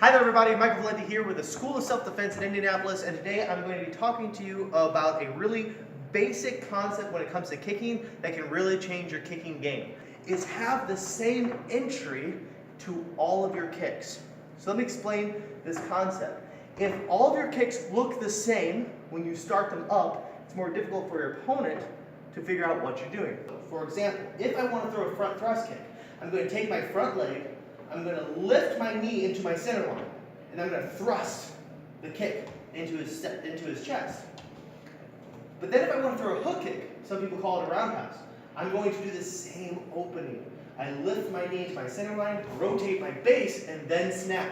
Hi there everybody, Michael Valenti here with the School of Self-Defense in Indianapolis, and today I'm going to be talking to you about a really basic concept when it comes to kicking that can really change your kicking game, is have the same entry to all of your kicks. So let me explain this concept. If all of your kicks look the same when you start them up, it's more difficult for your opponent to figure out what you're doing. For example, if I want to throw a front thrust kick, I'm going to take my front leg, I'm going to lift my knee into my center line, and I'm going to thrust the kick into his chest. But then if I want to throw a hook kick, some people call it a roundhouse, I'm going to do the same opening. I lift my knee into my center line, rotate my base, and then snap.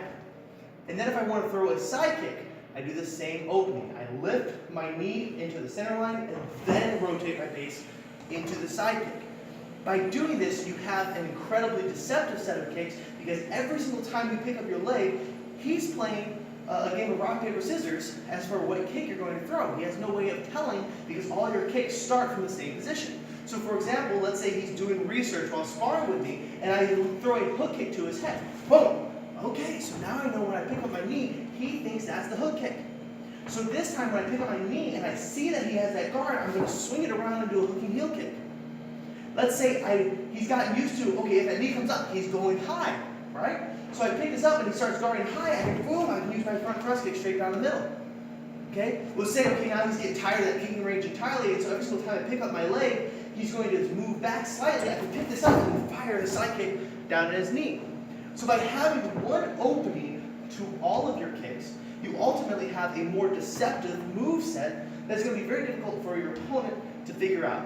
And then if I want to throw a side kick, I do the same opening. I lift my knee into the center line, and then rotate my base into the side kick. By doing this, you have an incredibly deceptive set of kicks because every single time you pick up your leg, he's playing a game of rock, paper, scissors as for what kick you're going to throw. He has no way of telling because all your kicks start from the same position. So for example, let's say he's doing research while sparring with me and I throw a hook kick to his head. Boom! Okay, so now I know when I pick up my knee, he thinks that's the hook kick. So this time when I pick up my knee and I see that he has that guard, I'm going to swing it around and do a hooking heel kick. Let's say he's gotten used to, okay, if that knee comes up, he's going high, right? So I pick this up and he starts guarding high, and boom, I can use my front thrust kick straight down the middle. Okay? We'll say, okay, now he's getting tired of that kicking range entirely, and so every single time I pick up my leg, he's going to move back slightly. I can pick this up and fire the side kick down at his knee. So by having one opening to all of your kicks, you ultimately have a more deceptive move set that's going to be very difficult for your opponent to figure out.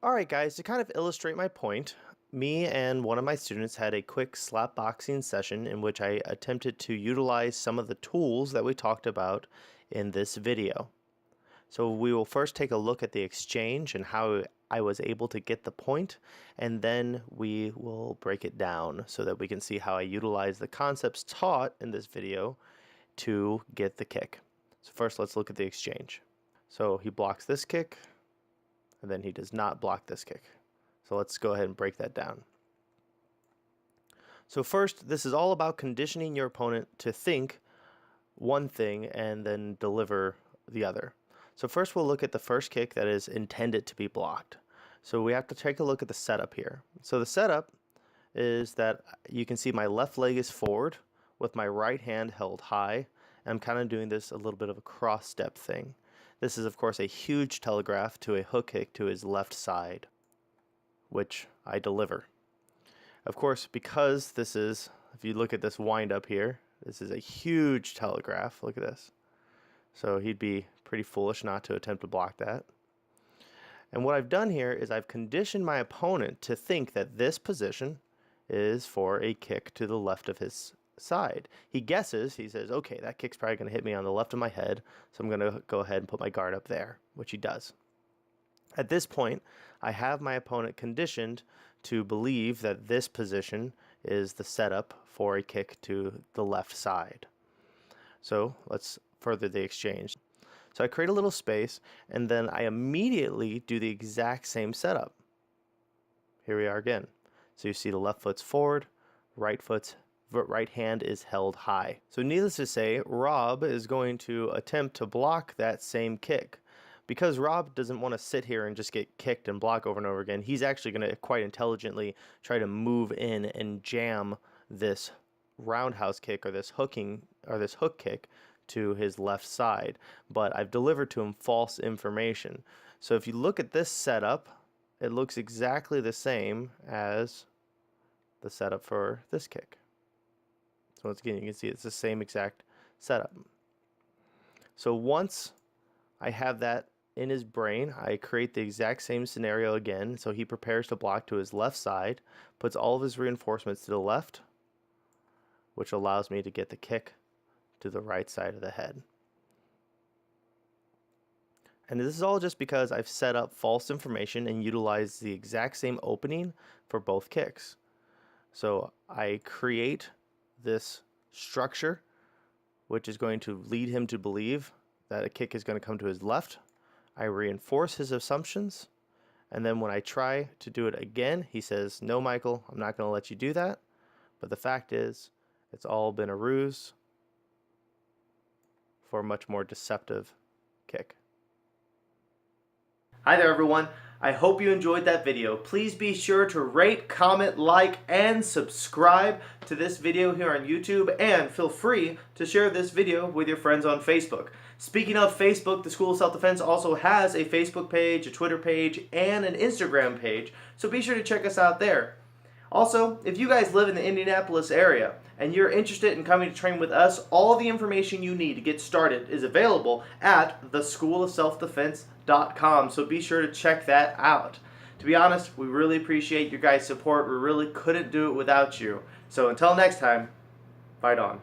Alright guys, to kind of illustrate my point, me and one of my students had a quick slap boxing session in which I attempted to utilize some of the tools that we talked about in this video. So we will first take a look at the exchange and how I was able to get the point, and then we will break it down so that we can see how I utilize the concepts taught in this video to get the kick. So first let's look at the exchange. So he blocks this kick, and then he does not block this kick. So let's go ahead and break that down. So first, this is all about conditioning your opponent to think one thing and then deliver the other. So first we'll look at the first kick that is intended to be blocked. So we have to take a look at the setup here. So the setup is that you can see my left leg is forward with my right hand held high. I'm kind of doing this a little bit of a cross step thing. This is, of course, a huge telegraph to a hook kick to his left side, which I deliver. Of course, because this is, if you look at this wind up here, this is a huge telegraph. Look at this. So he'd be pretty foolish not to attempt to block that. And what I've done here is I've conditioned my opponent to think that this position is for a kick to the left of his side. He guesses, he says, okay, that kick's probably going to hit me on the left of my head, so I'm going to go ahead and put my guard up there, which he does. At this point, I have my opponent conditioned to believe that this position is the setup for a kick to the left side. So let's further the exchange. So I create a little space, and then I immediately do the exact same setup. Here we are again. So you see the left foot's forward, right hand is held high. So needless to say, Rob is going to attempt to block that same kick. Because Rob doesn't want to sit here and just get kicked and block over and over again, he's actually going to quite intelligently try to move in and jam this roundhouse kick or this hook kick to his left side. But I've delivered to him false information. So if you look at this setup, it looks exactly the same as the setup for this kick. So once again, you can see it's the same exact setup. So once I have that in his brain, I create the exact same scenario again. So he prepares to block to his left side, puts all of his reinforcements to the left, which allows me to get the kick to the right side of the head. And this is all just because I've set up false information and utilized the exact same opening for both kicks. So I create this structure, which is going to lead him to believe that a kick is going to come to his left. I reinforce his assumptions, and then when I try to do it again, he says, no, Michael, I'm not going to let you do that. But the fact is, It's all been a ruse for a much more deceptive kick. Hi there everyone. I hope you enjoyed that video. Please be sure to rate, comment, like, and subscribe to this video here on YouTube, and feel free to share this video with your friends on Facebook. Speaking of Facebook, the School of Self-Defense also has a Facebook page, a Twitter page, and an Instagram page, so be sure to check us out there. Also, if you guys live in the Indianapolis area and you're interested in coming to train with us, all the information you need to get started is available at theschoolofselfdefense.com, so be sure to check that out. To be honest, we really appreciate your guys' support. We really couldn't do it without you. So until next time, fight on.